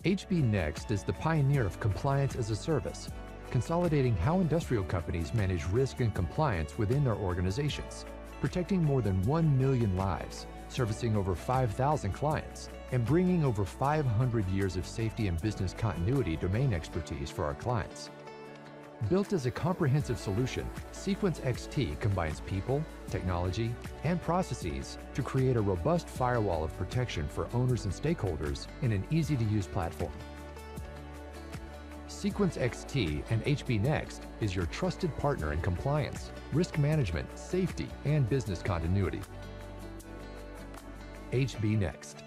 HB Next is the pioneer of compliance as a service, consolidating how industrial companies manage risk and compliance within their organizations, protecting more than 1 million lives, servicing over 5,000 clients, and bringing over 500 years of safety and business continuity domain expertise for our clients. Built as a comprehensive solution, Sequence XT combines people, technology, and processes to create a robust firewall of protection for owners and stakeholders in an easy-to-use platform. Sequence XT and HB Next is your trusted partner in compliance, risk management, safety, and business continuity. HB Next.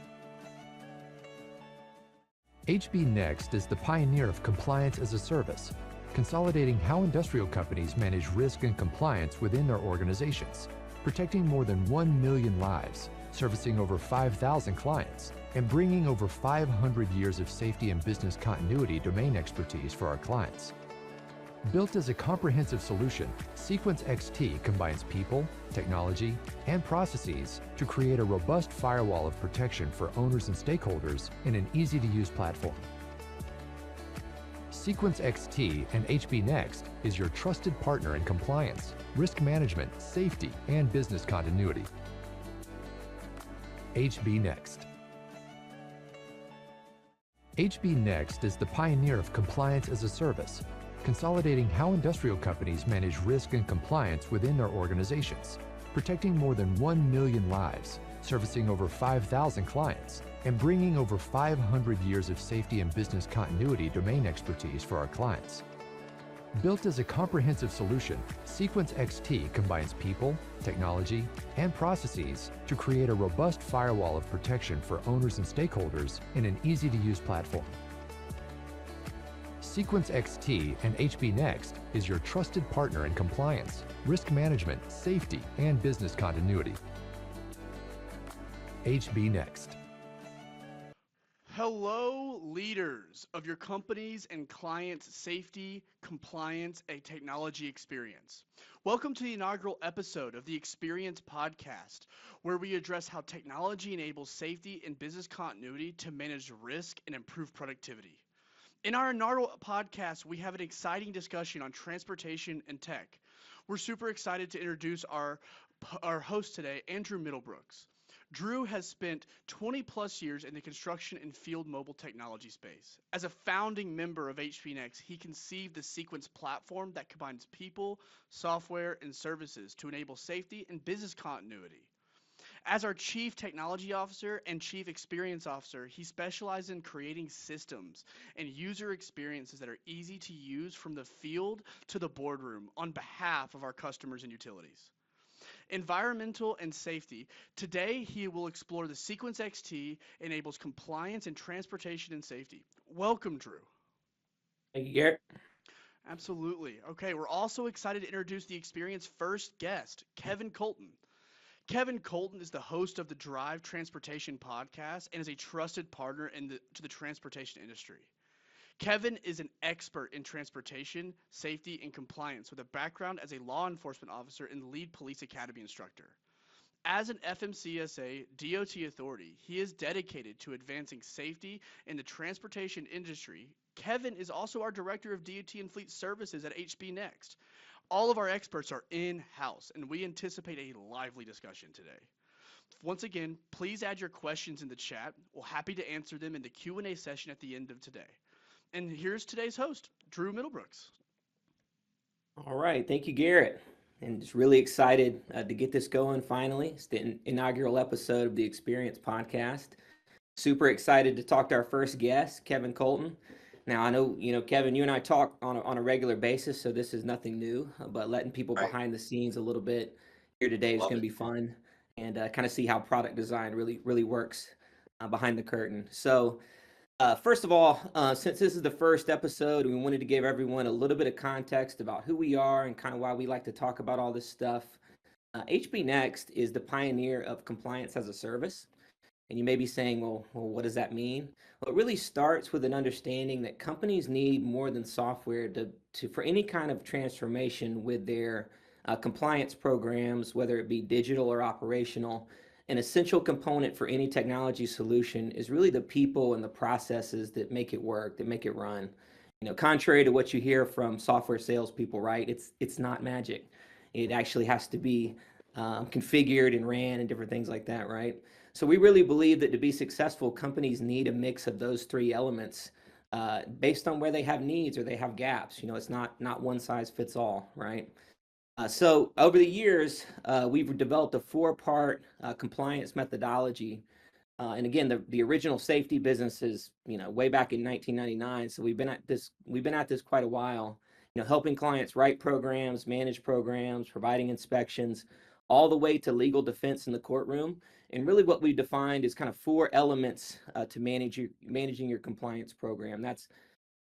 HB Next is the pioneer of compliance as a service, consolidating how industrial companies manage risk and compliance within their organizations, protecting more than 1 million lives, servicing over 5,000 clients, and bringing over 500 years of safety and business continuity domain expertise for our clients. Built as a comprehensive solution, Sequence XT combines people, technology, and processes to create a robust firewall of protection for owners and stakeholders in an easy-to-use platform. Sequence XT and HB Next is your trusted partner in compliance, risk management, safety, and business continuity. HB Next. HB Next is the pioneer of compliance as a service, consolidating how industrial companies manage risk and compliance within their organizations, protecting more than 1 million lives, servicing over 5,000 clients, and bringing over 500 years of safety and business continuity domain expertise for our clients. Built as a comprehensive solution, Sequence XT combines people, technology, and processes to create a robust firewall of protection for owners and stakeholders in an easy-to-use platform. Sequence XT and HB Next is your trusted partner in compliance, risk management, safety, and business continuity. HB Next. Hello, leaders of your companies and clients' safety, compliance, and technology experience. Welcome to the inaugural episode of the Experience Podcast, where we address how technology enables safety and business continuity to manage risk and improve productivity. In our inaugural podcast, we have an exciting discussion on transportation and tech. We're super excited to introduce our host today, Drew Middlebrooks. Drew has spent 20 plus years in the construction and field mobile technology space. As a founding member of HB Next, he conceived the Sequence platform that combines people, software, and services to enable safety and business continuity. As our Chief Technology Officer and Chief Experience Officer, he specializes in creating systems and user experiences that are easy to use from the field to the boardroom on behalf of our customers and utilities. Environmental and safety. Today, he will explore the Sequence XT enables compliance and transportation and safety. Welcome, Drew. Thank you, Garrett. Absolutely. Okay, we're also excited to introduce the Experience first guest, Kevin Colton. Kevin Colton is the host of the Drive Transportation podcast and is a trusted partner to the transportation industry. Kevin is an expert in transportation, safety, and compliance with a background as a law enforcement officer and Lead Police Academy Instructor. As an FMCSA DOT authority, he is dedicated to advancing safety in the transportation industry. Kevin is also our Director of DOT and Fleet Services at HB Next. All of our experts are in-house, and we anticipate a lively discussion today. Once again, please add your questions in the chat. We're happy to answer them in the Q&A session at the end of today. And here's today's host, Drew Middlebrooks. All right. Thank you, Garrett. And just really excited to get this going finally. It's the inaugural episode of the Experience Podcast. Super excited to talk to our first guest, Kevin Colton. Now, I know, Kevin, you and I talk on a regular basis, so this is nothing new, but letting people behind the scenes a little bit here today is going to be fun and kind of see how product design really works behind the curtain. So, first of all, since this is the first episode, we wanted to give everyone a little bit of context about who we are and kind of why we like to talk about all this stuff. HB Next is the pioneer of compliance as a service. And you may be saying, well, what does that mean? Well, it really starts with an understanding that companies need more than software for any kind of transformation with their compliance programs, whether it be digital or operational. an essential component for any technology solution is really the people and the processes that make it work, that make it run. Contrary to what you hear from software salespeople, right? It's not magic. It actually has to be configured and ran and different things like that, right? So we really believe that to be successful, companies need a mix of those three elements based on where they have needs or they have gaps. It's not one size fits all, right? So over the years, we've developed a four-part compliance methodology. And again, the original safety business is, way back in 1999. So we've been at this quite a while, helping clients write programs, manage programs, providing inspections, all the way to legal defense in the courtroom. And really what we've defined is kind of four elements to managing your compliance program. And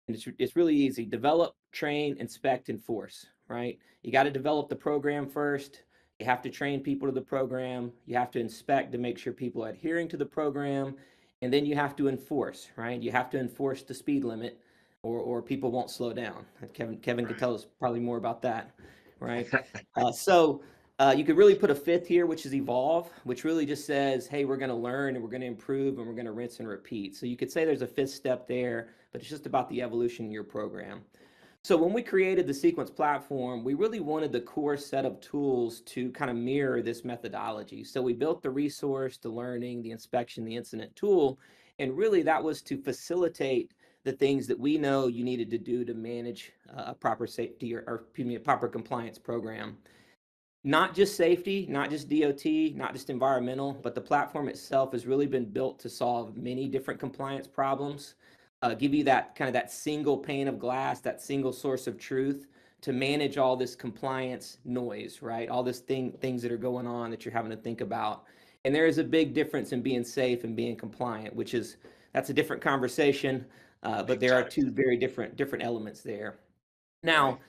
it's really easy. Develop, train, inspect, enforce, right? You got to develop the program first. You have to train people to the program. You have to inspect to make sure people are adhering to the program. And then you have to enforce, right? You have to enforce the speed limit or people won't slow down. Kevin could tell us probably more about that, right? So you could really put a fifth here, which is evolve, which really just says, hey, we're going to learn and we're going to improve and we're going to rinse and repeat. So you could say there's a fifth step there, but it's just about the evolution of your program. So when we created the Sequence platform, we really wanted the core set of tools to kind of mirror this methodology. So we built the resource, the learning, the inspection, the incident tool, and really that was to facilitate the things that we know you needed to do to manage a proper safety or a proper compliance program. Not just safety, not just DOT, not just environmental, but the platform itself has really been built to solve many different compliance problems, give you that kind of that single pane of glass, that single source of truth to manage all this compliance noise, right? All this things that are going on that you're having to think about. And there is a big difference in being safe and being compliant, that's a different conversation, but there are two very different elements there. Now, Right.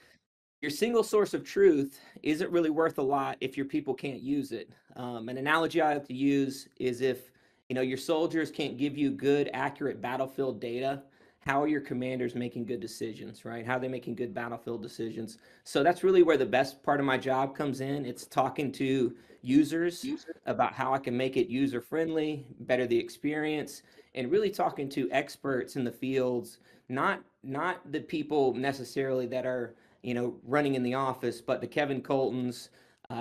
your single source of truth isn't really worth a lot if your people can't use it. An analogy I like to use is if your soldiers can't give you good, accurate battlefield data, how are your commanders making good decisions, right? How are they making good battlefield decisions? So that's really where the best part of my job comes in. It's talking to users about how I can make it user friendly, better the experience, and really talking to experts in the fields, not the people necessarily that are running in the office, but the Kevin Coltons,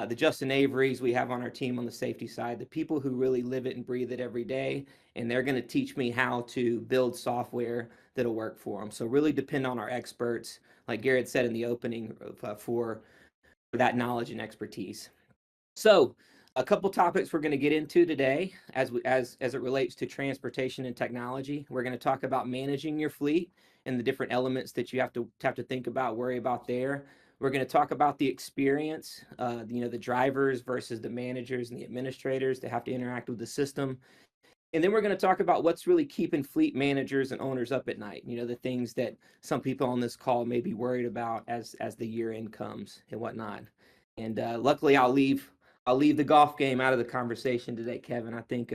the Justin Averys we have on our team on the safety side, the people who really live it and breathe it every day, and they're going to teach me how to build software that'll work for them. So really depend on our experts, like Garrett said in the opening, for that knowledge and expertise. So a couple topics we're going to get into today as it relates to transportation and technology. We're going to talk about managing your fleet and the different elements that you have to think about, worry about there. We're going to talk about the experience, the drivers versus the managers and the administrators that have to interact with the system. And then we're going to talk about what's really keeping fleet managers and owners up at night, the things that some people on this call may be worried about as the year end comes and whatnot. And luckily I'll leave the golf game out of the conversation today, Kevin. I think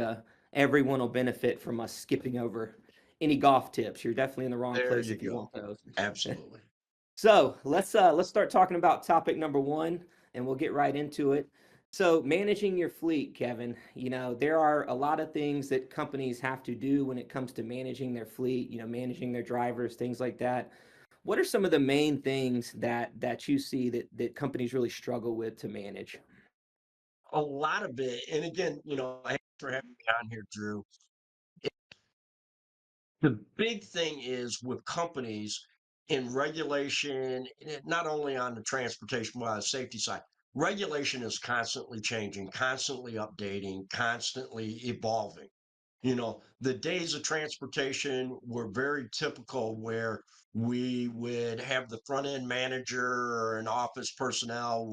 everyone will benefit from us skipping over any golf tips. You're definitely in the wrong There place you if you go. want those. Absolutely. So let's start talking about topic number one, and we'll get right into it. So managing your fleet, Kevin, there are a lot of things that companies have to do when it comes to managing their fleet, managing their drivers, things like that. What are some of the main things that you see that companies really struggle with to manage? A lot of it, and again, thanks for having me on here, Drew. The big thing is with companies in regulation, not only on the transportation, but on the safety side, regulation is constantly changing, constantly updating, constantly evolving. The days of transportation were very typical where we would have the front end manager or an office personnel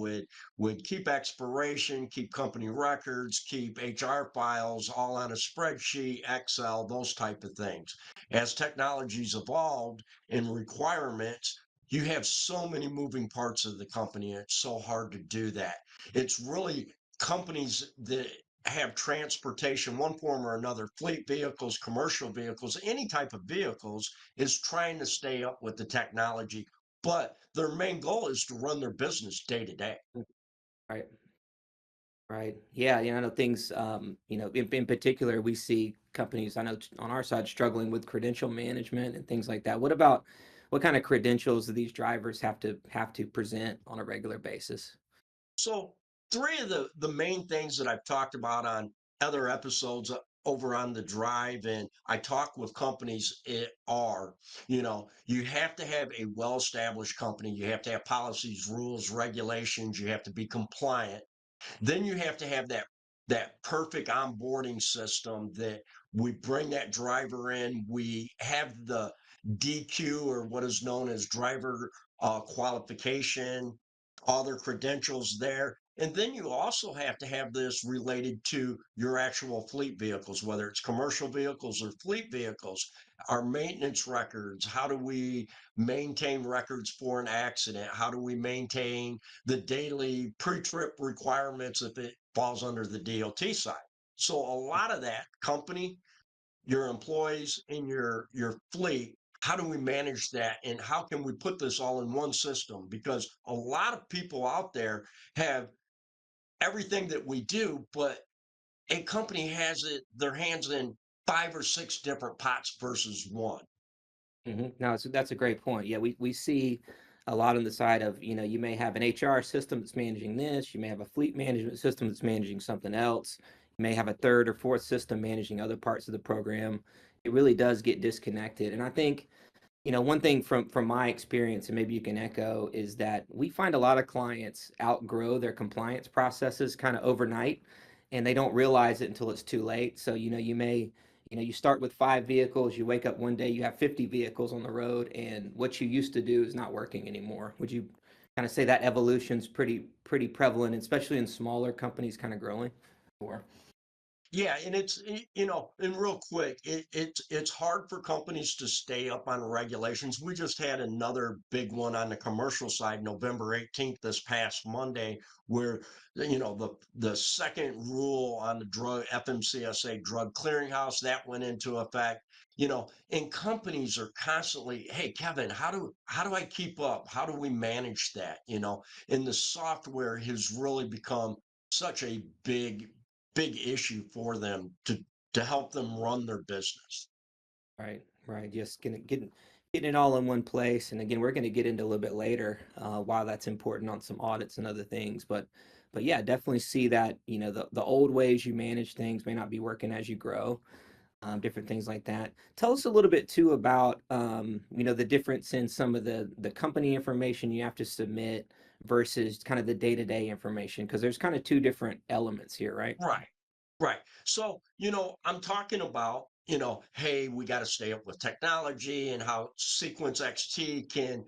would keep expiration, keep company records, keep HR files all on a spreadsheet, Excel, those type of things. As technologies evolved and requirements, you have so many moving parts of the company. It's so hard to do that. It's really companies that have transportation, one form or another, fleet vehicles, commercial vehicles, any type of vehicles, is trying to stay up with the technology. But their main goal is to run their business day to day. Right. Right. Yeah. I know things, in particular, we see companies, I know on our side, struggling with credential management and things like that. What kind of credentials do these drivers have to present on a regular basis? So three of the main things that I've talked about on other episodes over on the drive, and I talk with companies are, you have to have a well-established company. You have to have policies, rules, regulations. You have to be compliant. Then you have to have that perfect onboarding system that we bring that driver in. We have the DQ, or what is known as driver qualification, all their credentials there. And then you also have to have this related to your actual fleet vehicles, whether it's commercial vehicles or fleet vehicles, our maintenance records. How do we maintain records for an accident? How do we maintain the daily pre-trip requirements if it falls under the DOT side? So a lot of that company, your employees, and your fleet, how do we manage that, and how can we put this all in one system? Because a lot of people out there have everything that we do, but a company has their hands in 5 or 6 different pots versus one. No, that's a great point. Yeah, we see a lot on the side of, you may have an HR system that's managing this, you may have a fleet management system that's managing something else, you may have a third or fourth system managing other parts of the program. It really does get disconnected. And I think, one thing from my experience, and maybe you can echo, is that we find a lot of clients outgrow their compliance processes kind of overnight, and they don't realize it until it's too late. So, you start with 5 vehicles, you wake up one day, you have 50 vehicles on the road, and what you used to do is not working anymore. Would you kind of say that evolution's pretty prevalent, especially in smaller companies kind of growing? Or Yeah, and and real quick, it's hard for companies to stay up on regulations. We just had another big one on the commercial side, November 18th, this past Monday, where the second rule on the drug FMCSA drug clearinghouse that went into effect. And companies are constantly, hey, Kevin, how do I keep up? How do we manage that? And the software has really become such a big issue for them to help them run their business. right, right, just getting it all in one place. And again, we're going to get into a little bit later why that's important on some audits and other things. But yeah, definitely see that the old ways you manage things may not be working as you grow. Different things like that. Tell us a little bit too about the difference in some of the company information you have to submit versus kind of the day-to-day information, because there's kind of two different elements here, right? Right. Right. So, I'm talking about, hey, we got to stay up with technology and how Sequence XT can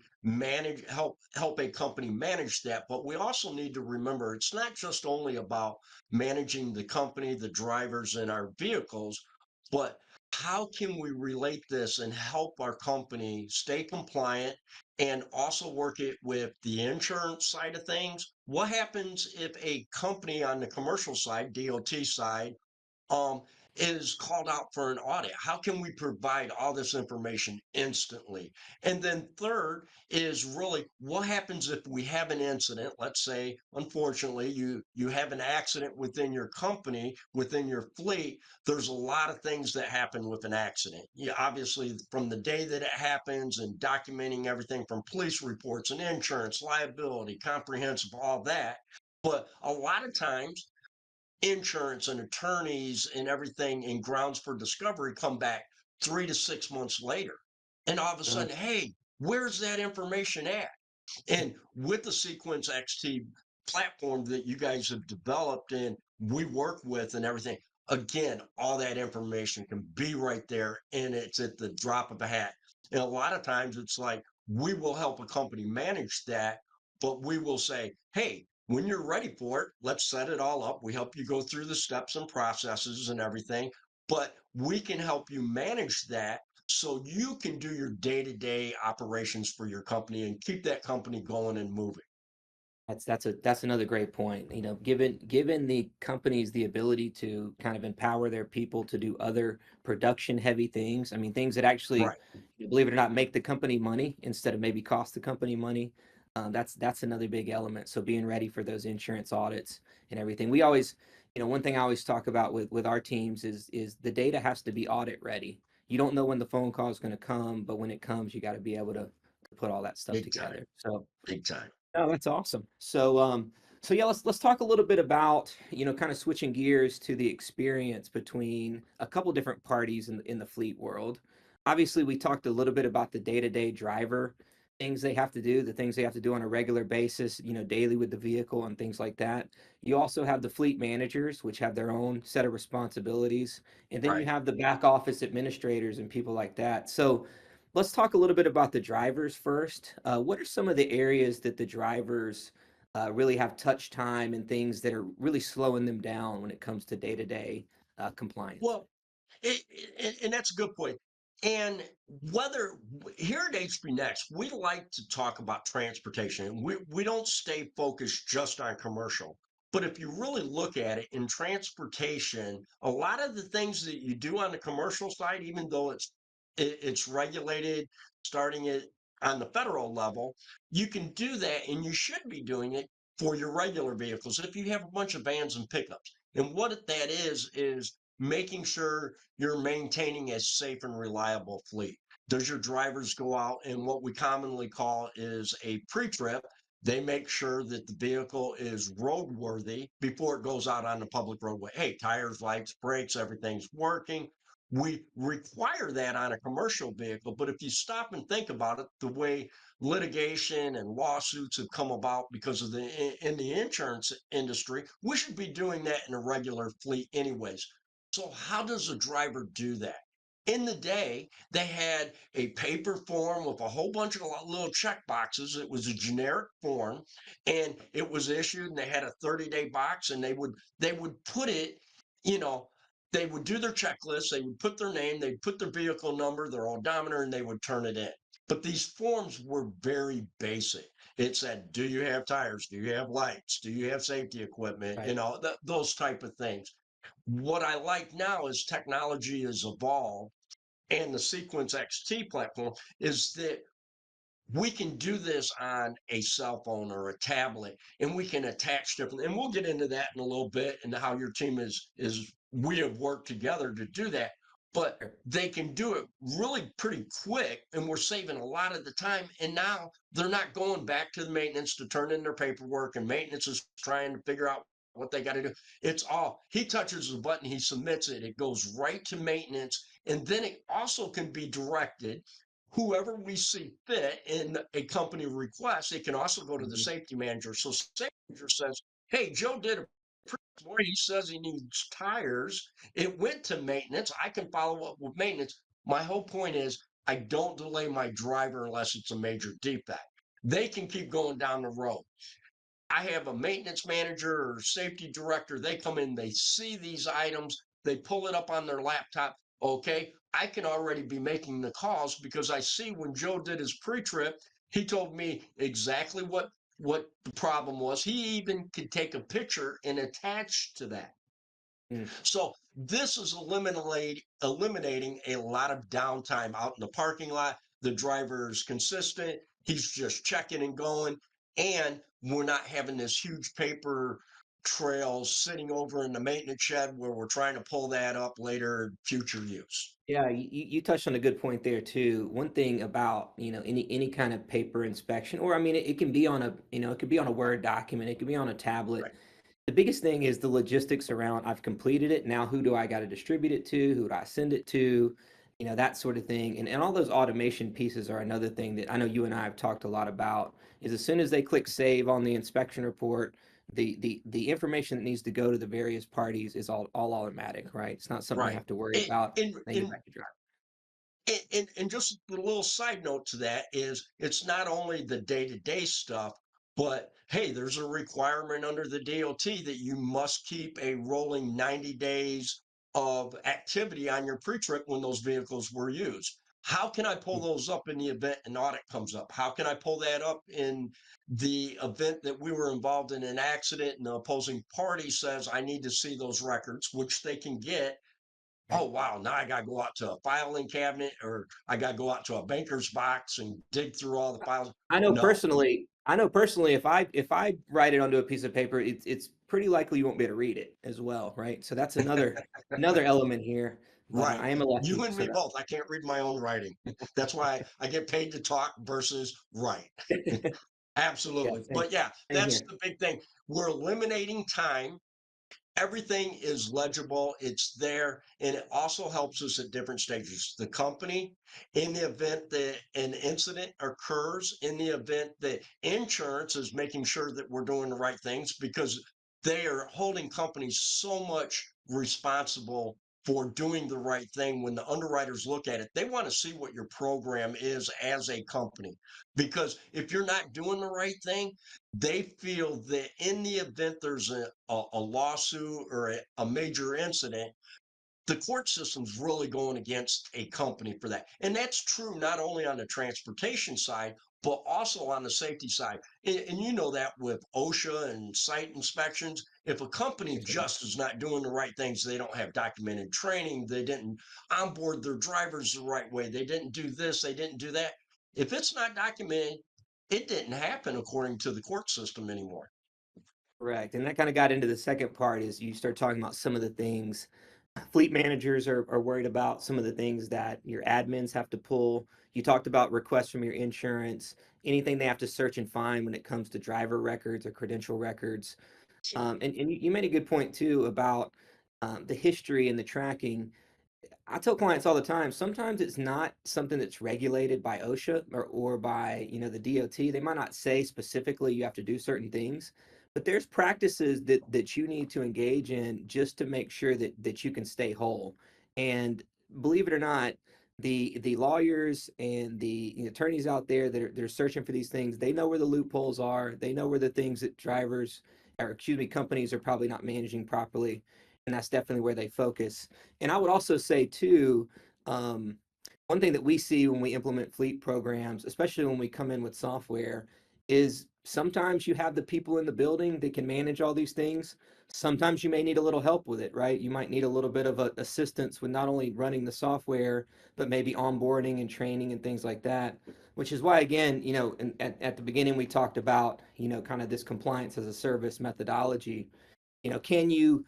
help a company manage that. But we also need to remember it's not just only about managing the company, the drivers, and our vehicles, but how can we relate this and help our company stay compliant and also work it with the insurance side of things? What happens if a company on the commercial side, DOT side, um, is called out for an audit? How can we provide all this information instantly? And then third is really what happens if we have an incident? Let's say, unfortunately, you have an accident within your company, within your fleet. There's a lot of things that happen with an accident. Yeah, obviously, from the day that it happens and documenting everything from police reports and insurance, liability, comprehensive, all that. But a lot of times insurance and attorneys and everything in grounds for discovery come back 3 to 6 months later. And all of a Uh, sudden, hey, where's that information at? And with the Sequence XT platform that you guys have developed and we work with and everything, again, all that information can be right there and it's at the drop of a hat. And a lot of times it's like we will help a company manage that, but we will say, hey, when you're ready for it, let's set it all up. We help you go through the steps and processes and everything, but we can help you manage that so you can do your day-to-day operations for your company and keep that company going and moving. that's another great point. Given the companies the ability to kind of empower their people to do other production heavy things. I mean, things that actually, Right. believe it or not, make the company money instead of maybe cost the company money. That's another big element. So being ready for those insurance audits and everything. We always, one thing I always talk about with our teams is the data has to be audit ready. You don't know when the phone call is going to come, but when it comes, you got to be able to put all that stuff Big time. together. So Big time. oh, that's awesome. So yeah, let's talk a little bit about, kind of switching gears to the experience between a couple different parties in the fleet world. Obviously, we talked a little bit about the day-to-day driver things they have to do, the things they have to do on a regular basis, daily with the vehicle and things like that. You also have the fleet managers, which have their own set of responsibilities, and then you Right. have the back office administrators and people like that. So let's talk a little bit about the drivers first. What are some of the areas that the drivers really have touch time and things that are really slowing them down when it comes to day-to-day compliance? Well, and that's a good point. And here at HB Next, we like to talk about transportation. We don't stay focused just on commercial. But if you really look at it in transportation, a lot of the things that you do on the commercial side, even though it's regulated, starting it on the federal level, you can do that, and you should be doing it for your regular vehicles if you have a bunch of vans and pickups. And what that is making sure you're maintaining a safe and reliable fleet. Does your drivers go out in what we commonly call is a pre-trip? They make sure that the vehicle is roadworthy before it goes out on the public roadway. Hey, tires, lights, brakes, everything's working. We require that on a commercial vehicle, but if you stop and think about it, the way litigation and lawsuits have come about because of in the insurance industry, we should be doing that in a regular fleet anyways. So how does a driver do that? In the day, they had a paper form with a whole bunch of little check boxes. It was a generic form, and it was issued, and they had a 30-day box, and they would put it, you know, they would do their checklist, they would put their name, they'd put their vehicle number, their odometer, and they would turn it in. But these forms were very basic. It said, do you have tires? Do you have lights? Do you have safety equipment? Right. Those type of things. What I like now is technology has evolved, and the Sequence XT platform is that we can do this on a cell phone or a tablet, and we can attach different, and we'll get into that in a little bit and how your team is we have worked together to do that. But they can do it really pretty quick, and we're saving a lot of the time. And now they're not going back to the maintenance to turn in their paperwork, and maintenance is trying to figure out what they got to do. It's all he touches the button, he submits it, it goes right to maintenance, and then it also can be directed whoever we see fit in a company request. It can also go to the Mhm. safety manager. So safety manager says, hey, Joe did a report. He says he needs tires. It went to maintenance. I can follow up with maintenance. My whole point is I don't delay my driver unless it's a major defect. They can keep going down the road. I have a maintenance manager or safety director. They come in, they see these items, they pull it up on their laptop. Okay, I can already be making the calls because I see when Joe did his pre-trip, he told me exactly what the problem was. He even could take a picture and attach to that. Mm. So this is eliminating a lot of downtime out in the parking lot. The driver is consistent. He's just checking and going. And we're not having this huge paper trail sitting over in the maintenance shed where we're trying to pull that up later future use. Yeah, you touched on a good point there too. One thing about, any kind of paper inspection, or I mean, it can be on it could be on a Word document, it could be on a tablet. Right. The biggest thing is the logistics around I've completed it. Now who do I got to distribute it to? Who do I send it to? That sort of thing. And all those automation pieces are another thing that I know you and I have talked a lot about is as soon as they click save on the inspection report, the information that needs to go to the various parties is all automatic, right? It's not something you Right. have to worry about. And, Then get and back to drive. and just a little side note to that is it's not only the day-to-day stuff, but hey, there's a requirement under the DOT that you must keep a rolling 90 days of activity on your pre-trip when those vehicles were used. How can I pull those up in the event an audit comes up? How can I pull that up in the event that we were involved in an accident and the opposing party says I need to see those records, which they can get. Oh wow, now I gotta go out to a filing cabinet or I gotta go out to a banker's box and dig through all the files. I know No. personally, I know personally, if I write it onto a piece of paper, it's pretty likely you won't be able to read it as well, right? So that's another element here. But Right. I am You elected, and so me both. I can't read my own writing. That's why I get paid to talk versus write. that yeah, Absolutely. same, But yeah, same that's here. the big thing. We're eliminating time. Everything is legible, it's there, and it also helps us at different stages. The company, in the event that an incident occurs, in the event that insurance is making sure that we're doing the right things, because they are holding companies so much responsible for doing the right thing. When the underwriters look at it, they want to see what your program is as a company, because if you're not doing the right thing, they feel that in the event there's a lawsuit or a major incident, the court system's really going against a company for that. And that's true not only on the transportation side, but also on the safety side. And you know that with OSHA and site inspections, if a company Yes, sir. just is not doing the right things, they don't have documented training, they didn't onboard their drivers the right way, they didn't do this, they didn't do that. If it's not documented, it didn't happen according to the court system anymore. Correct. And that kind of got into the second part is you start talking about some of the things fleet managers are worried about, some of the things that your admins have to pull. You talked about requests from your insurance, anything they have to search and find when it comes to driver records or credential records. And you made a good point too about the history and the tracking. I tell clients all the time, sometimes it's not something that's regulated by OSHA or by, the DOT. They might not say specifically you have to do certain things, but there's practices that you need to engage in just to make sure that you can stay whole. And believe it or not, the lawyers and the attorneys out there that they're searching for these things, they know where the loopholes are. They know where the things that drivers, or excuse me, companies are probably not managing properly. And that's definitely where they focus. And I would also say too, um, one thing that we see when we implement fleet programs, especially when we come in with software, is sometimes you have the people in the building that can manage all these things. Sometimes you may need a little help with it, right? You might need a little bit of assistance with not only running the software, but maybe onboarding and training and things like that. Which is why, again, at the beginning we talked about, kind of this compliance as a service methodology. Can you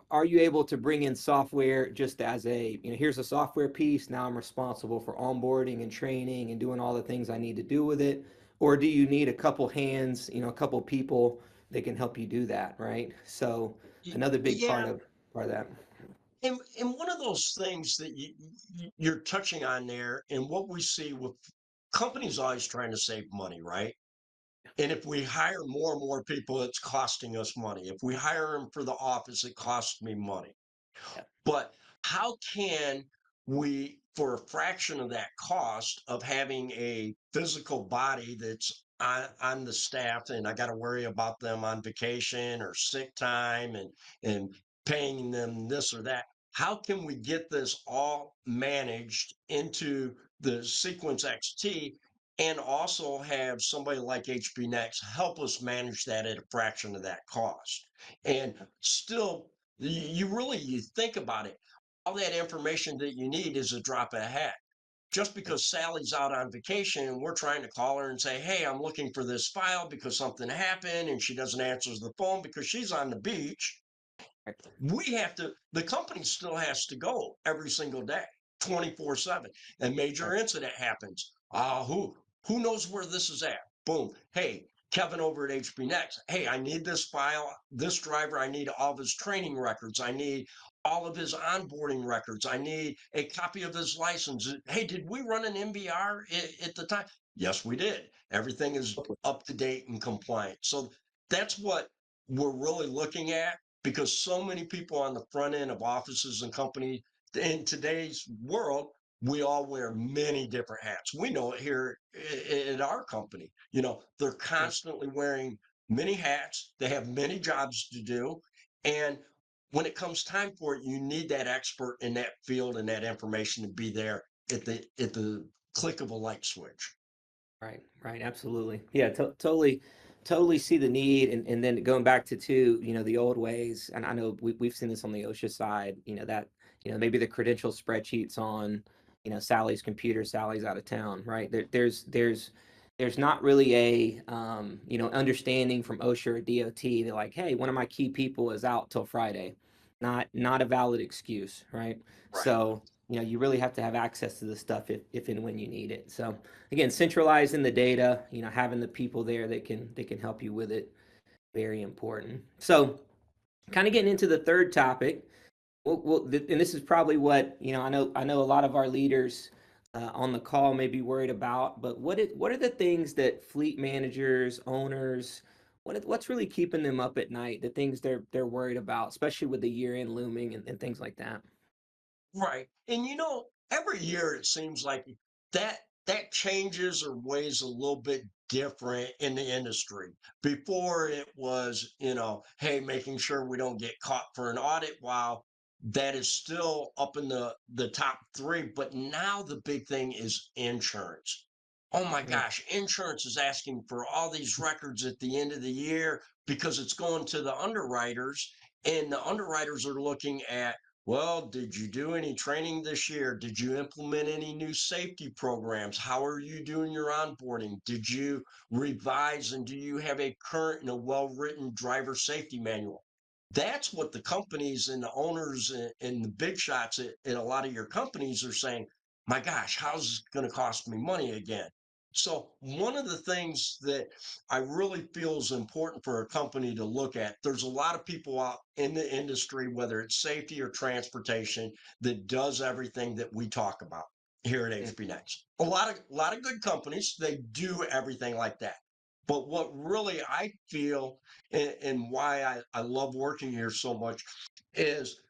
are you able to bring in software just as here's a software piece, now I'm responsible for onboarding and training and doing all the things I need to do with it? Or do you need a couple hands, a couple people that can help you do that, right? So another big part Yeah, of that. and one of those things that you're touching on there, and what we see with companies always trying to save money, right? And if we hire more and more people, it's costing us money. If we hire them for the office, it costs me money. Yeah. But how can we, for a fraction of that cost of having a physical body that's on the staff, and I got to worry about them on vacation or sick time and paying them this or that, how can we get this all managed into the Sequence XT and also have somebody like HB Next help us manage that at a fraction of that cost? And still, you think about it, all that information that you need is a drop of a hat. Just because Sally's out on vacation and we're trying to call her and say, hey, I'm looking for this file because something happened, and she doesn't answer the phone because she's on the beach, we have to, the company still has to go every single day, 24/7. A major incident happens. Who knows where this is at? Boom. Hey, Kevin over at HB Next. Hey, I need this file, this driver, I need all of his training records. I need all of his onboarding records. I need a copy of his license. Hey, did we run an MVR at the time? Yes, we did. Everything is up to date and compliant. So that's what we're really looking at, because so many people on the front end of offices and companies in today's world, we all wear many different hats. We know it here at our company. They're constantly wearing many hats. They have many jobs to do. And when it comes time for it, you need that expert in that field and that information to be there at the click of a light switch. Right, right, absolutely. Yeah, totally see the need. And then going back to too, the old ways, and I know we've seen this on the OSHA side, that, maybe the credential spreadsheets on, Sally's computer, Sally's out of town, right? There's there's not really a understanding from OSHA or DOT. They're like, hey, one of my key people is out till Friday. Not a valid excuse, right? Right. So you really have to have access to this stuff if and when you need it. So again, centralizing the data, having the people there that can help you with it, very important. So kind of getting into the third topic. And this is probably what I know a lot of our leaders on the call may be worried about. But what are the things that fleet managers, owners, what's really keeping them up at night? The things they're worried about, especially with the year end looming and things like that. Right. And every year it seems like that changes or weighs a little bit different in the industry. Before it was, hey, making sure we don't get caught for an audit, while that is still up in the top three. But now the big thing is insurance. Oh my Mm. gosh, insurance is asking for all these records at the end of the year because it's going to the underwriters, and the underwriters are looking at, well, did you do any training this year? Did you implement any new safety programs? How are you doing your onboarding? Did you revise, and do you have a current and a well-written driver safety manual? That's what the companies and the owners and the big shots at a lot of your companies are saying, my gosh, how's this going to cost me money again? So one of the things that I really feel is important for a company to look at, there's a lot of people out in the industry, whether it's safety or transportation, that does everything that we talk about here at Yeah. HB Next. A lot of good companies, they do everything like that. But what really I feel, and why I love working here so much, is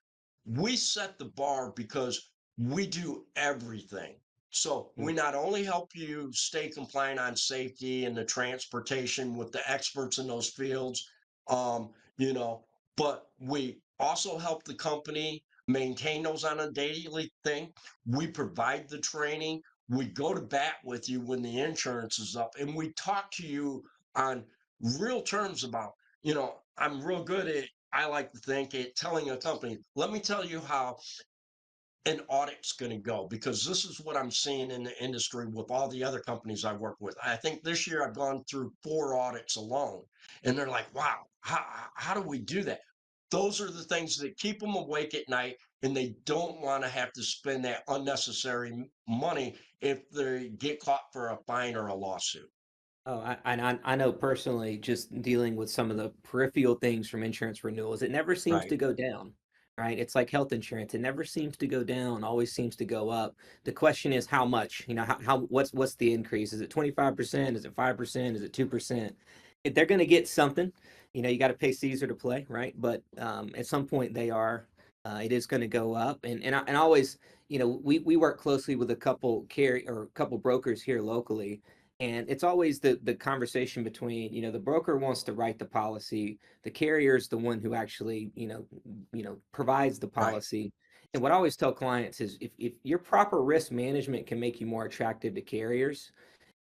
we set the bar because we do everything. So Mm. we not only help you stay compliant on safety and the transportation with the experts in those fields, um, you know, but we also help the company maintain those on a daily thing. We provide the training. We go to bat with you when the insurance is up, and we talk to you on real terms about, I'm real good at, I like to think, at telling a company, let me tell you how an audit's going to go, because this is what I'm seeing in the industry with all the other companies I work with. I think this year I've gone through 4 audits alone, and they're like, wow, how do we do that? Those are the things that keep them awake at night, and they don't want to have to spend that unnecessary money if they get caught for a fine or a lawsuit. Oh, I know personally, just dealing with some of the peripheral things from insurance renewals, it never seems Right. to go down, right? It's like health insurance. It never seems to go down, always seems to go up. The question is how much, what's the increase? Is it 25%? Is it 5%? Is it 2%? If they're going to get something, you got to pay Caesar to play, right? But at some point it is going to go up. And always, we work closely with a couple couple brokers here locally, and it's always the conversation between, the broker wants to write the policy, the carrier is the one who actually, provides the Right. policy. And what I always tell clients is if your proper risk management can make you more attractive to carriers,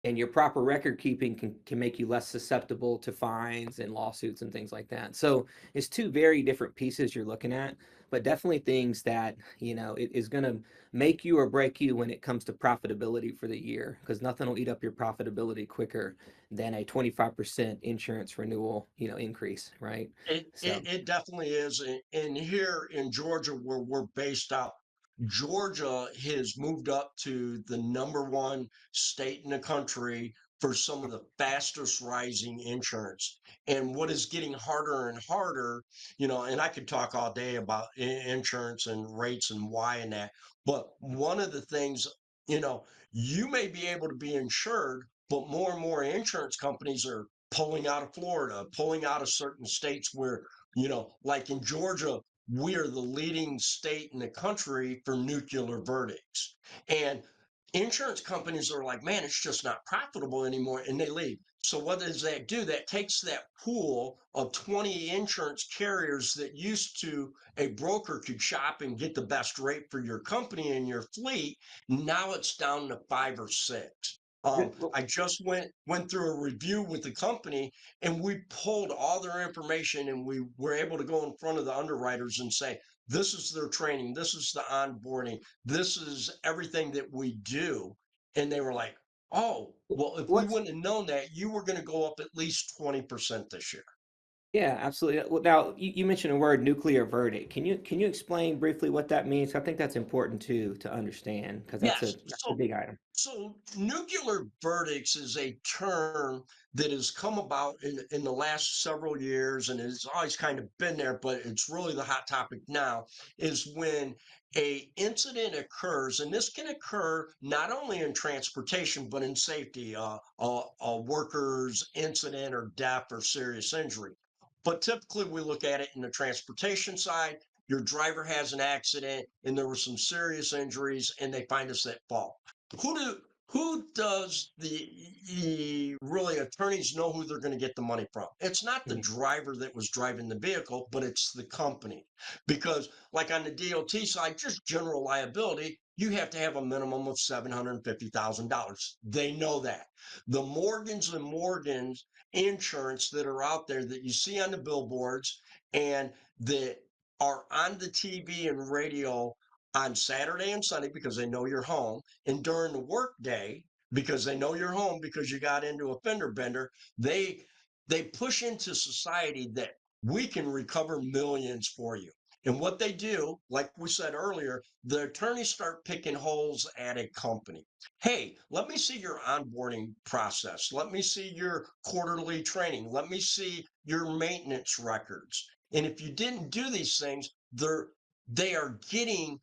and your proper record keeping can make you less susceptible to fines and lawsuits and things like that. So it's two very different pieces you're looking at, but definitely things that, it is going to make you or break you when it comes to profitability for the year, because nothing will eat up your profitability quicker than a 25% insurance renewal, increase, right? It, So, it, it definitely is. And here in Georgia, where we're based out, Georgia has moved up to the number one state in the country for some of the fastest rising insurance. And what is getting harder and harder, and I could talk all day about insurance and rates and why and that. But one of the things, you know, you may be able to be insured, but more and more insurance companies are pulling out of Florida, pulling out of certain states where, like in Georgia, we are the leading state in the country for nuclear verdicts. And insurance companies are like, man, it's just not profitable anymore. And they leave. So what does that do? That takes that pool of 20 insurance carriers that used to a broker could shop and get the best rate for your company and your fleet. Now it's down to 5 or 6. I just went through a review with the company, and we pulled all their information, and we were able to go in front of the underwriters and say, this is their training, this is the onboarding, this is everything that we do. And they were like, Oh, well, if we What's wouldn't have known that, you were going to go up at least 20% this year. Yeah, absolutely. Well, now you mentioned the word nuclear verdict. Can you explain briefly what that means? I think that's important to understand because Yes. that's a big item. So nuclear verdicts is a term that has come about in the last several years and has always kind of been there, but it's really the hot topic now, is when a incident occurs, and this can occur not only in transportation, but in safety, a worker's incident or death or serious injury. But typically we look at it in the transportation side. Your driver has an accident and there were some serious injuries and they find us at fault. Who does the really attorneys know who they're going to get the money from? It's not the Mm. driver that was driving the vehicle, but it's the company. Because like on the DOT side, just general liability, you have to have a minimum of $750,000. They know that. The Morgans and Morgans insurance that are out there that you see on the billboards and that are on the TV and radio on Saturday and Sunday because they know you're home, and during the work day because they know you're home because you got into a fender bender, they they push into society that we can recover millions for you. And what they do, like we said earlier, the attorneys start picking holes at a company. Hey, let me see your onboarding process. Let me see your quarterly training. Let me see your maintenance records. And if you didn't do these things, they are getting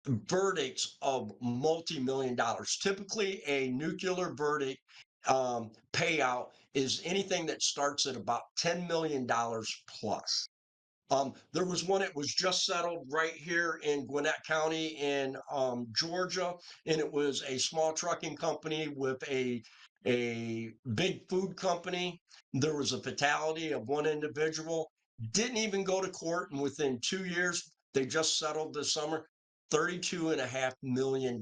verdicts of multi-million dollars. Typically, a nuclear verdict payout is anything that starts at about $10 million plus. There was one that was just settled right here in Gwinnett County in Georgia, and it was a small trucking company with a big food company. There was a fatality of one individual. Didn't even go to court, and within 2 years, they just settled this summer, $32.5 million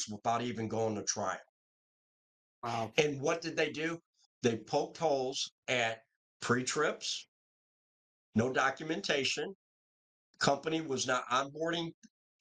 without even going to trial. Wow. And what did they do? They poked holes at pre-trips, no documentation, company was not onboarding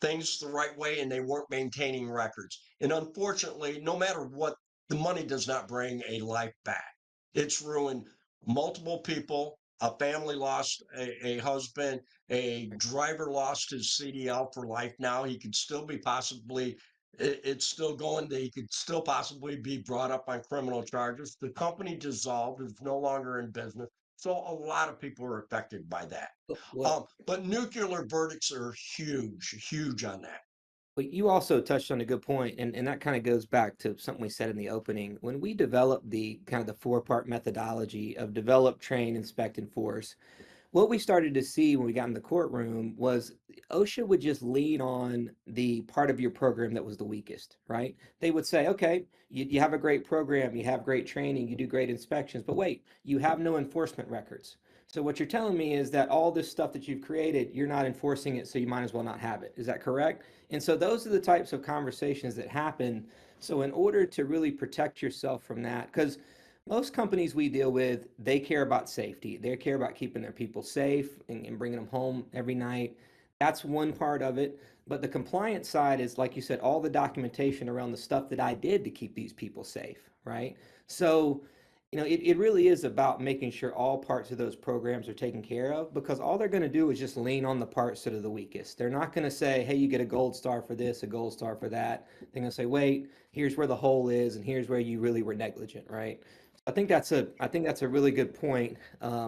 things the right way and they weren't maintaining records. And unfortunately, no matter what, the money does not bring a life back. It's ruined multiple people. A family lost a husband. A driver lost his CDL for life now. He could still be possibly, it's still going, he could still possibly be brought up on criminal charges. The company dissolved, is no longer in business. So a lot of people are affected by that. Well, But nuclear verdicts are huge, huge on that. But you also touched on a good point, and that kind of goes back to something we said in the opening. When we developed the kind of the four-part methodology of develop, train, inspect, enforce, what we started to see when we got in the courtroom was OSHA would just lean on the part of your program that was the weakest, right? They would say, okay, you have a great program, you have great training, you do great inspections, but wait, you have no enforcement records. So what you're telling me is that all this stuff that you've created, you're not enforcing it, so you might as well not have it. Is that correct? And so those are the types of conversations that happen. So in order to really protect yourself from that, because most companies we deal with, they care about safety. They care about keeping their people safe and bringing them home every night. That's one part of it. But the compliance side is, like you said, all the documentation around the stuff that I did to keep these people safe, right? So, it really is about making sure all parts of those programs are taken care of because all they're going to do is just lean on the parts that are the weakest. They're not going to say, hey, you get a gold star for this, a gold star for that. They're going to say, wait, here's where the hole is and here's where you really were negligent, right? I think that's a really good point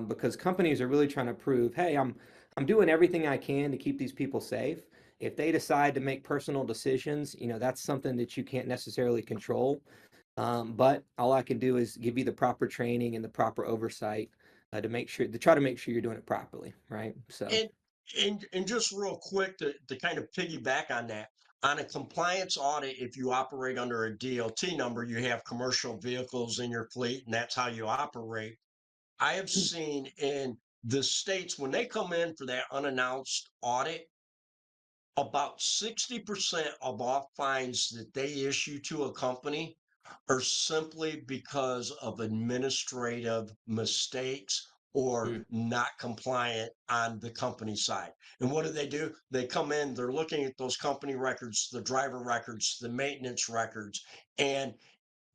because companies are really trying to prove, hey, I'm doing everything I can to keep these people safe. If they decide to make personal decisions, that's something that you can't necessarily control. But all I can do is give you the proper training and the proper oversight to try to make sure you're doing it properly, right? So, And and just real quick to kind of piggyback on that, on a compliance audit, if you operate under a DOT number, you have commercial vehicles in your fleet, and that's how you operate. I have seen in the states when they come in for that unannounced audit, about 60% of all fines that they issue to a company are simply because of administrative mistakes or mm, not compliant on the company side. And what do? They come in, they're looking at those company records, the driver records, the maintenance records, and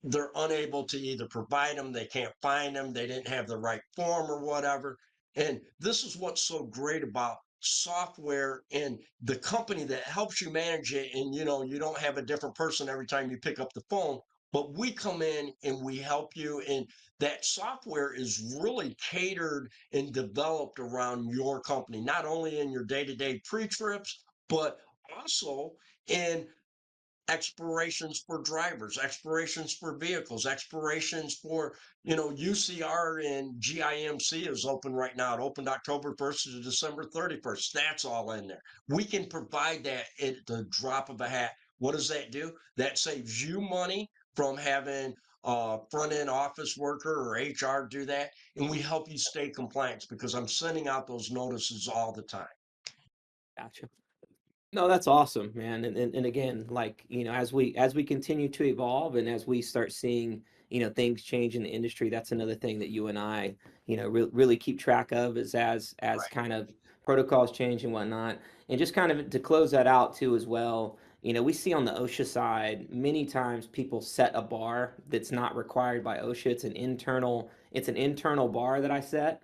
they're unable to either provide them, they can't find them, they didn't have the right form or whatever. And this is what's so great about software and the company that helps you manage it. And you don't have a different person every time you pick up the phone, but we come in and we help you. And that software is really catered and developed around your company, not only in your day-to-day pre-trips, but also in expirations for drivers, expirations for vehicles, expirations for, UCR and GIMC is open right now. It opened October 1st to December 31st. That's all in there. We can provide that at the drop of a hat. What does that do? That saves you money from having a front end office worker or HR do that. And we help you stay compliant because I'm sending out those notices all the time. Gotcha. No, that's awesome, man. And again, like, as we continue to evolve and as we start seeing, things change in the industry, that's another thing that you and I, really keep track of is as Right. kind of protocols change and whatnot. And just kind of to close that out too as well, we see on the OSHA side, many times people set a bar that's not required by OSHA. It's an internal bar that I set.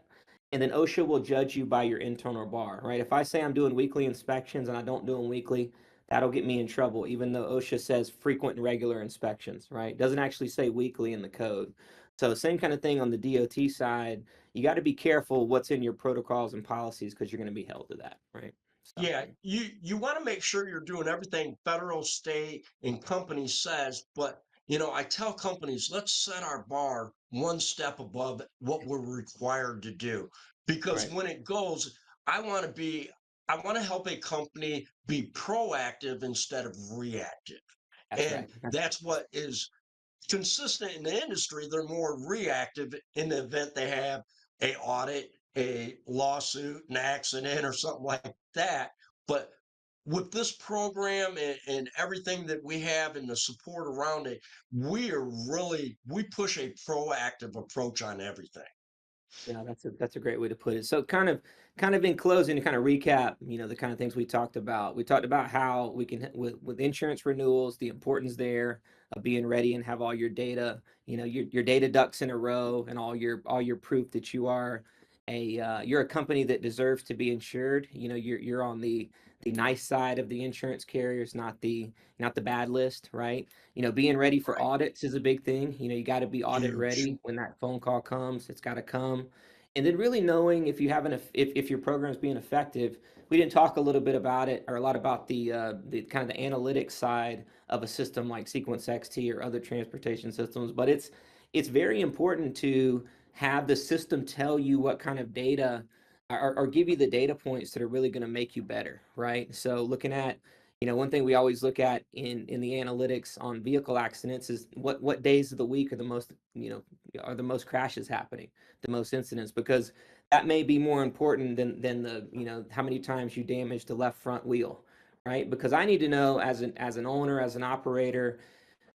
And then OSHA will judge you by your internal bar, right? If I say I'm doing weekly inspections and I don't do them weekly, that'll get me in trouble, even though OSHA says frequent and regular inspections, right? It doesn't actually say weekly in the code. So same kind of thing on the DOT side. You got to be careful what's in your protocols and policies because you're going to be held to that, right? So Yeah, you want to make sure you're doing everything federal, state, and company says, but I tell companies, let's set our bar one step above what we're required to do. Because right, when it goes, I want to be, I want to help a company be proactive instead of reactive. that's And right. that's what is consistent in the industry. They're more reactive in the event they have a audit, a lawsuit, an accident, or something like that. But with this program and everything that we have and the support around it, we push a proactive approach on everything. Yeah, that's a great way to put it. So kind of in closing to kind of recap, the kind of things we talked about. We talked about how we can with insurance renewals, the importance there of being ready and have all your data, your data ducks in a row and all your proof that you're a company that deserves to be insured. You're on the nice side of the insurance carriers, not the bad list, right? Being ready for Right. audits is a big thing. You got to be audit Huge. ready when that phone call comes. It's got to come. And then really knowing if you have if your program's being effective. We didn't talk a little bit about it or a lot about the kind of the analytics side of a system like Sequence XT or other transportation systems, but it's very important to have the system tell you what kind of data or give you the data points that are really going to make you better, right? So looking at, one thing we always look at in the analytics on vehicle accidents is what days of the week are the most crashes happening, the most incidents, because that may be more important than the how many times you damage the left front wheel, right? Because I need to know as an owner, as an operator,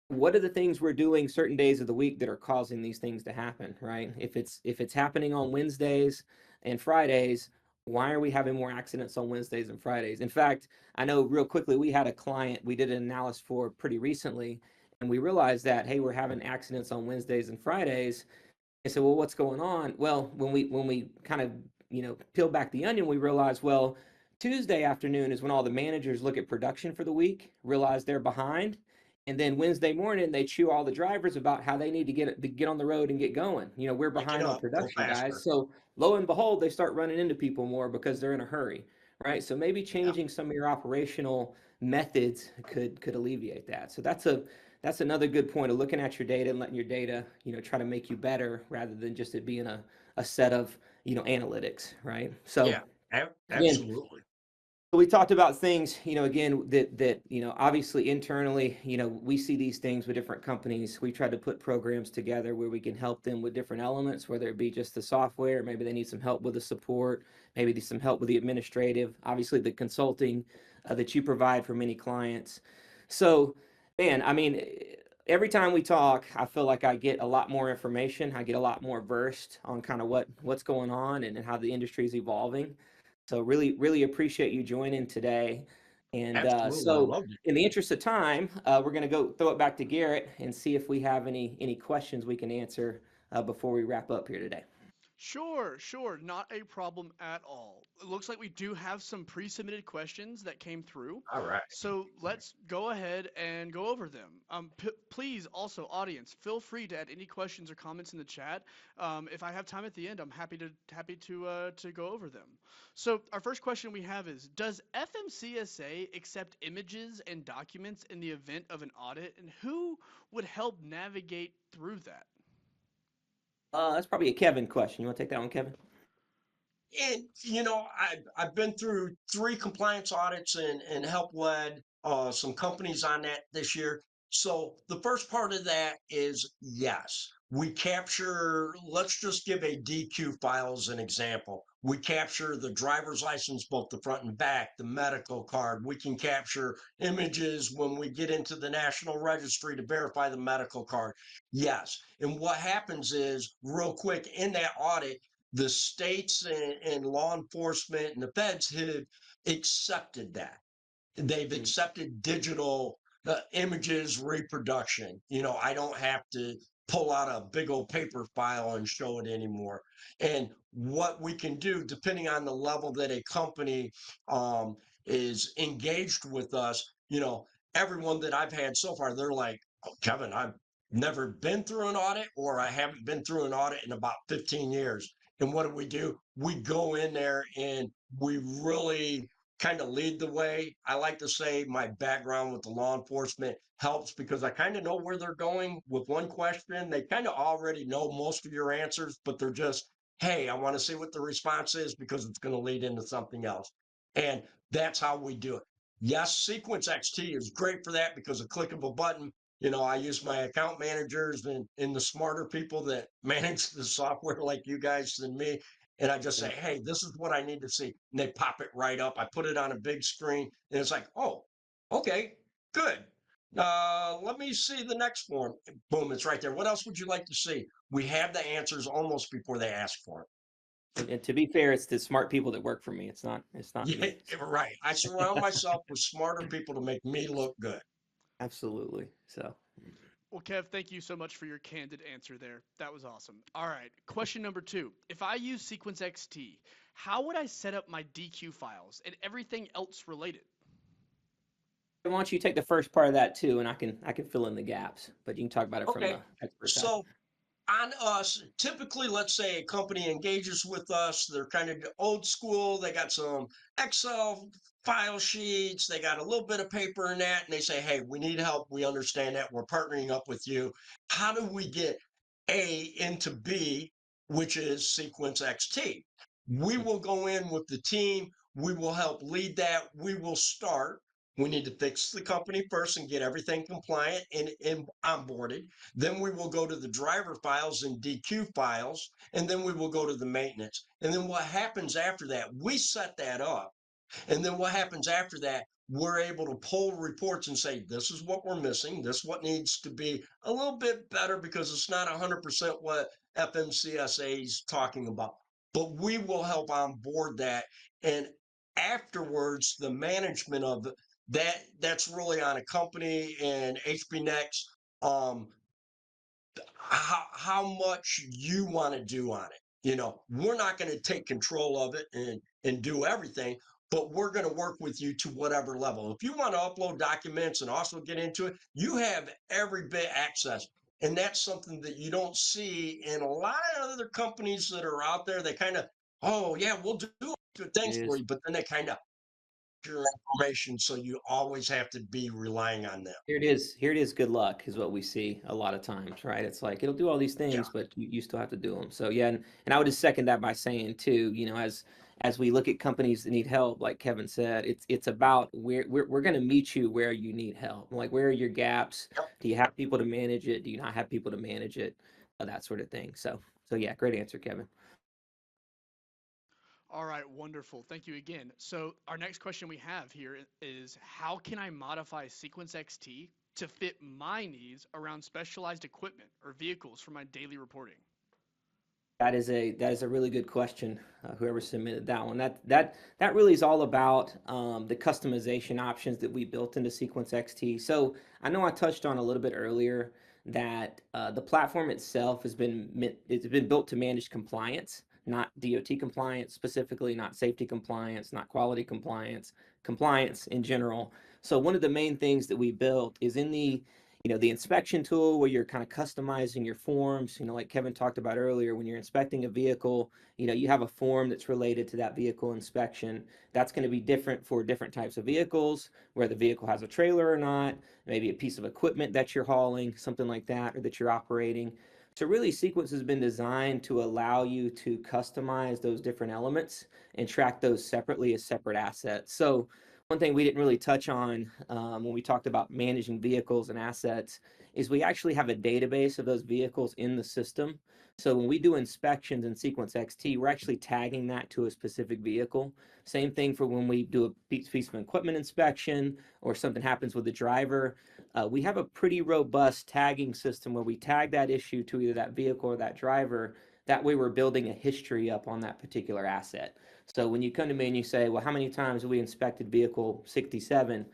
what are the things we're doing certain days of the week that are causing these things to happen, right? If it's happening on Wednesdays and Fridays, why are we having more accidents on Wednesdays and Fridays? In fact, I know real quickly we had a client we did an analysis for pretty recently, and we realized that hey, we're having accidents on Wednesdays and Fridays. And so, well, what's going on? Well, when we kind of peel back the onion, we realized, well, Tuesday afternoon is when all the managers look at production for the week, realize they're behind, and then Wednesday morning they chew all the drivers about how they need to get on the road and get going. We're Pick it behind on up, go production, guys. faster. So lo and behold, they start running into people more because they're in a hurry, right? So maybe Yeah. changing some of your operational methods could alleviate that. So that's another good point of looking at your data and letting your data, try to make you better rather than just it being a set of, analytics, right? So Yeah. again, Absolutely. we talked about things, again, that obviously internally, we see these things with different companies. We try to put programs together where we can help them with different elements, whether it be just the software, maybe they need some help with the support, maybe some help with the administrative, obviously the consulting that you provide for many clients. So, man, I mean, every time we talk, I feel like I get a lot more information. I get a lot more versed on kind of what's going on and how the industry is evolving. So really, really appreciate you joining today. And Absolutely. I so loved it. in the interest of time, we're going to go throw it back to Garrett and see if we have any questions we can answer before we wrap up here today. Sure, sure. Not a problem at all. It looks like we do have some pre-submitted questions that came through. All right. So let's go ahead and go over them. Please, also, audience, feel free to add any questions or comments in the chat. If I have time at the end, I'm happy to go over them. So our first question we have is: does FMCSA accept images and documents in the event of an audit, and who would help navigate through that? That's probably a Kevin question. You want to take that one, Kevin? And I've been through 3 compliance audits and help led some companies on that this year. So the first part of that is yes, we capture. Let's just give a DQ file as an example. We capture the driver's license, both the front and back, the medical card. We can capture images when we get into the National Registry to verify the medical card. Yes. And what happens is, real quick, in that audit, the states and law enforcement and the feds have accepted that. They've accepted digital images reproduction. I don't have to pull out a big old paper file and show it anymore. And what we can do, depending on the level that a company is engaged with us, everyone that I've had so far, they're like, oh, Kevin, I've never been through an audit, or I haven't been through an audit in about 15 years. And what do? We go in there and we really kind of lead the way. I like to say my background with the law enforcement helps because I kind of know where they're going with one question. They kind of already know most of your answers, but they're just, hey, I want to see what the response is because it's going to lead into something else. And that's how we do it. Yes, Sequence XT is great for that because a click of a button. I use my account managers and the smarter people that manage the software like you guys than me. And I just say, hey, this is what I need to see. And they pop it right up. I put it on a big screen and it's like, oh, okay, good. Let me see the next form. Boom, it's right there. What else would you like to see? We have the answers almost before they ask for it. And to be fair, it's the smart people that work for me. It's not Yeah, me. right. I surround myself with smarter people to make me look good. Absolutely. So Well, Kev, thank you so much for your candid answer there. That was awesome. All right, question number 2. If I use Sequence XT, how would I set up my DQ files and everything else related? why don't you take the first part of that too, and I can fill in the gaps. But you can talk about it from Okay. the expert side. So on us, typically, let's say a company engages with us, they're kind of old school, they got some Excel file sheets, they got a little bit of paper in that, and they say, hey, we need help. We understand that. We're partnering up with you. How do we get A into B, which is Sequence XT? We will go in with the team. We will help lead that. We will start. We need to fix the company first and get everything compliant and onboarded. Then we will go to the driver files and DQ files, and then we will go to the maintenance. And then what happens after that, we set that up. And then what happens after that, we're able to pull reports and say, this is what we're missing. This is what needs to be a little bit better because it's not 100% what FMCSA is talking about. But we will help onboard that. And afterwards, the management of that's really on a company and HB Next. How much you want to do on it. We're not going to take control of it and do everything, but we're going to work with you to whatever level. If you want to upload documents and also get into it, you have every bit access. And that's something that you don't see in a lot of other companies that are out there. They kind of, oh, yeah, we'll do good things for you, but then they kind of your information, so you always have to be relying on them. Here it is. Here it is. Good luck is what we see a lot of times, right? It's like it'll do all these things, Yeah. but you still have to do them. So yeah, and I would just second that by saying too, as we look at companies that need help, like Kevin said, it's about we're going to meet you where you need help. Like, where are your gaps? Yep. Do you have people to manage it? Do you not have people to manage it? That sort of thing. So yeah, great answer, Kevin. All right, wonderful. Thank you again. So our next question we have here is: how can I modify Sequence XT to fit my needs around specialized equipment or vehicles for my daily reporting? That is a really good question. Whoever submitted that one, that really is all about the customization options that we built into Sequence XT. So I know I touched on a little bit earlier that the platform itself it's been built to manage compliance, not DOT compliance specifically, not safety compliance, not quality compliance, compliance in general. So one of the main things that we built is in the inspection tool where you're kind of customizing your forms, like Kevin talked about earlier, when you're inspecting a vehicle, you have a form that's related to that vehicle inspection. That's going to be different for different types of vehicles, where the vehicle has a trailer or not, maybe a piece of equipment that you're hauling, something like that, or that you're operating. So really, Sequence has been designed to allow you to customize those different elements and track those separately as separate assets. So one thing we didn't really touch on when we talked about managing vehicles and assets is we actually have a database of those vehicles in the system. So when we do inspections in Sequence XT, we're actually tagging that to a specific vehicle. Same thing for when we do a piece of equipment inspection or something happens with the driver. We have a pretty robust tagging system where we tag that issue to either that vehicle or that driver. That way we're building a history up on that particular asset. So when you come to me and you say, well, how many times have we inspected vehicle 67?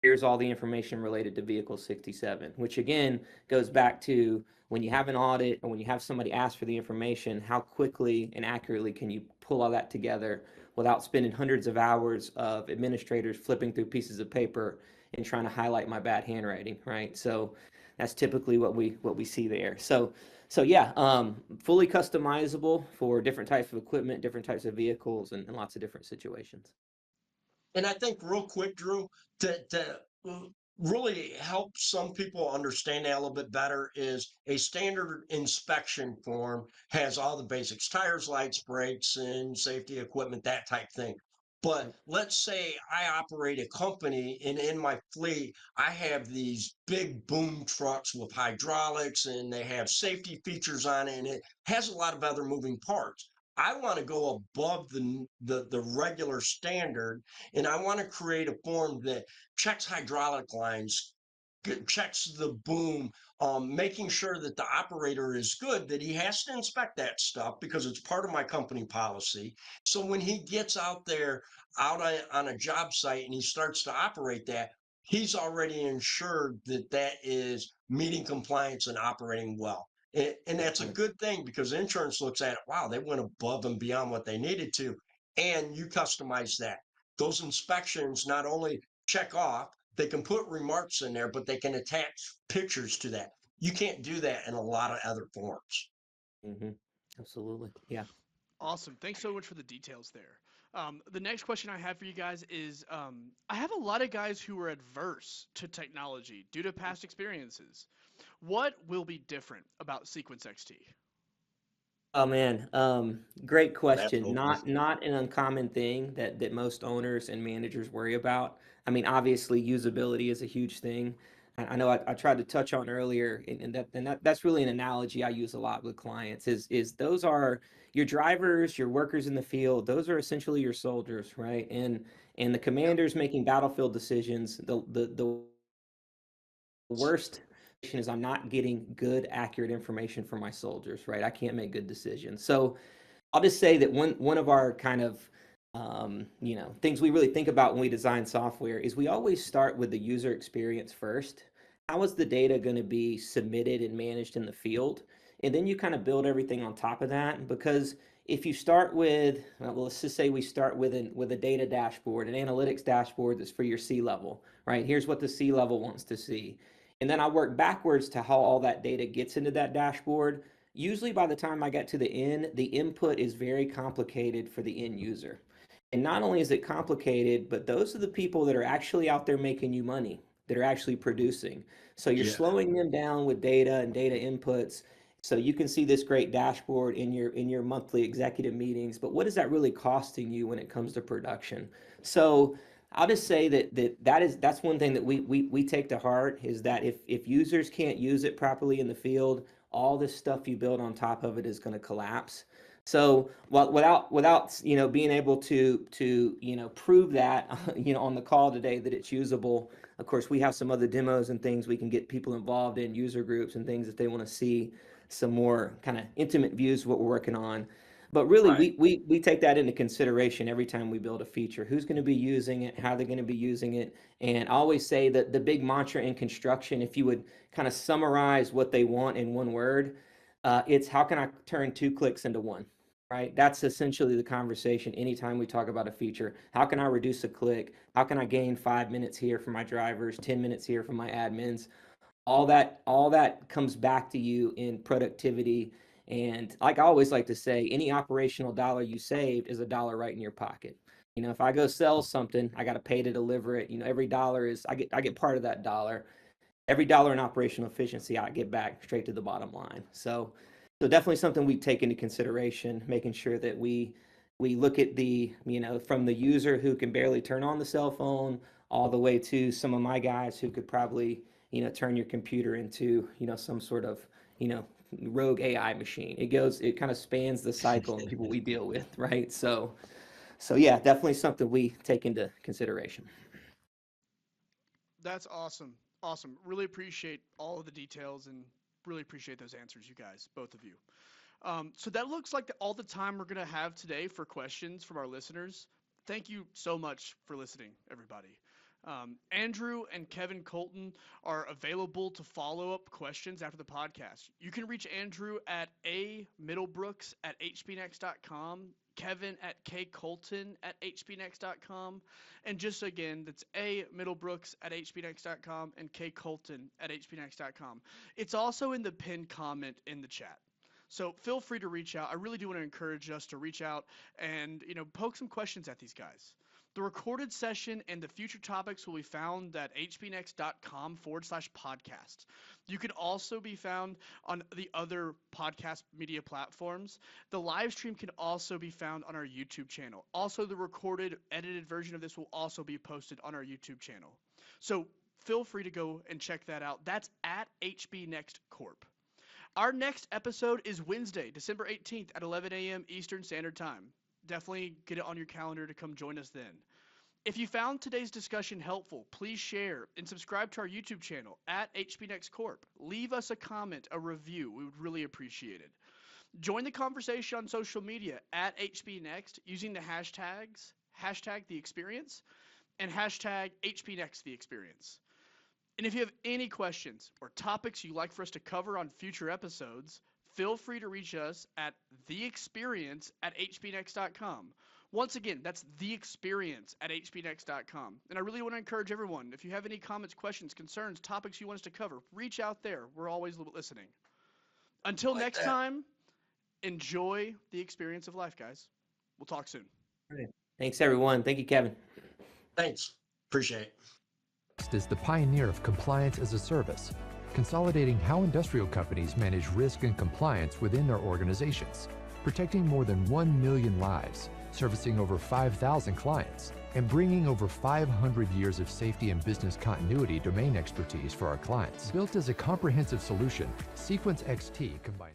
Here's all the information related to vehicle 67, which again goes back to when you have an audit or when you have somebody ask for the information, how quickly and accurately can you pull all that together without spending hundreds of hours of administrators flipping through pieces of paper and trying to highlight my bad handwriting, right? So that's typically what we see there. So yeah, fully customizable for different types of equipment, different types of vehicles, and lots of different situations. And I think real quick, Drew, to really help some people understand that a little bit better is a standard inspection form has all the basics, tires, lights, brakes, and safety equipment, that type thing. But let's say I operate a company and in my fleet, I have these big boom trucks with hydraulics and they have safety features on it and it has a lot of other moving parts. I want to go above the regular standard and I want to create a form that checks hydraulic lines, checks the boom, making sure that the operator is good, that he has to inspect that stuff because it's part of my company policy. So when he gets out there on a job site and he starts to operate that, he's already ensured that that is meeting compliance and operating well. And that's a good thing because insurance looks at it, wow, they went above and beyond what they needed to. And you customize that. Those inspections not only check off, they can put remarks in there, but they can attach pictures to that. You can't do that in a lot of other forms. Mm-hmm. Absolutely. Yeah. Awesome. Thanks so much for the details there. The next question I have for you guys is I have a lot of guys who are adverse to technology due to past experiences. What will be different about Sequence XT? Oh man, great That's question. hopeless. Not an uncommon thing that most owners and managers worry about. I mean, obviously, usability is a huge thing. I know I tried to touch on earlier, that's really an analogy I use a lot with clients. Is those are your drivers, your workers in the field. Those are essentially your soldiers, right? And the commanders making battlefield decisions. The worst is I'm not getting good, accurate information from my soldiers, right? I can't make good decisions. So I'll just say that one of our kind of things we really think about when we design software is we always start with the user experience first. How is the data going to be submitted and managed in the field? And then you kind of build everything on top of that. Because if you start with, well, let's just say we start with a data dashboard, an analytics dashboard that's for your C-level, right? Here's what the C-level wants to see. And then I work backwards to how all that data gets into that dashboard. Usually by the time I get to the end, the input is very complicated for the end user. And not only is it complicated, but those are the people that are actually out there making you money, that are actually producing. So you're slowing them down with data and data inputs. So you can see this great dashboard in your monthly executive meetings, but what is that really costing you when it comes to production? So I'll just say that's one thing that we take to heart is that if users can't use it properly in the field, all this stuff you build on top of it is going to collapse. So without being able to prove that on the call today that it's usable, of course we have some other demos and things we can get people involved in, user groups and things that they want to see. some more kind of intimate views of what we're working on. But really, Right. we take that into consideration every time we build a feature. Who's going to be using it? How they're going to be using it? And I always say that the big mantra in construction, if you would kind of summarize what they want in one word, it's how can I turn 2 clicks into 1? Right? That's essentially the conversation anytime we talk about a feature. How can I reduce a click? How can I gain 5 minutes here for my drivers, 10 minutes here for my admins? All that comes back to you in productivity. And like I always like to say, any operational dollar you saved is a dollar right in your pocket. If I go sell something, I got to pay to deliver it. Every dollar is I get part of that dollar. Every dollar in operational efficiency, I get back straight to the bottom line. So definitely something we take into consideration, making sure that we look at the, from the user who can barely turn on the cell phone all the way to some of my guys who could probably, turn your computer into, some sort of, rogue AI machine. It kind of spans the cycle of people we deal with, right? So yeah, definitely something we take into consideration. That's awesome. Awesome. Really appreciate all of the details and really appreciate those answers, you guys, both of you. So that looks like all the time we're going to have today for questions from our listeners. Thank you so much for listening, everybody. Andrew and Kevin Colton are available to follow up questions after the podcast. You can reach Andrew at middlebrooks@hbnext.com, Kevin at kcolton@hbnext.com, and just again, that's middlebrooks@hbnext.com and kcolton@hbnext.com. It's also in the pinned comment in the chat. So feel free to reach out. I really do want to encourage us to reach out and poke some questions at these guys. The recorded session and the future topics will be found at hbnext.com/podcast. You can also be found on the other podcast media platforms. The live stream can also be found on our YouTube channel. Also, the recorded, edited version of this will also be posted on our YouTube channel. So feel free to go and check that out. That's at HBNext Corp. Our next episode is Wednesday, December 18th at 11 a.m. Eastern Standard Time. Definitely get it on your calendar to come join us then. If you found today's discussion helpful, please share and subscribe to our YouTube channel at HBNext Corp. Leave us a comment, a review. We would really appreciate it. Join the conversation on social media at HBNext using the hashtags #TheExperience and #HBNextTheExperience. And if you have any questions or topics you'd like for us to cover on future episodes, feel free to reach us at theexperience@hbnext.com. Once again, that's theexperience@hbnext.com. And I really want to encourage everyone, if you have any comments, questions, concerns, topics you want us to cover, reach out there. We're always listening. Until next time, enjoy the experience of life, guys. We'll talk soon. Right. Thanks, everyone. Thank you, Kevin. Thanks. Appreciate it. Next is the pioneer of compliance as a service, consolidating how industrial companies manage risk and compliance within their organizations, protecting more than 1 million lives, servicing over 5,000 clients, and bringing over 500 years of safety and business continuity domain expertise for our clients. Built as a comprehensive solution, Sequence XT combines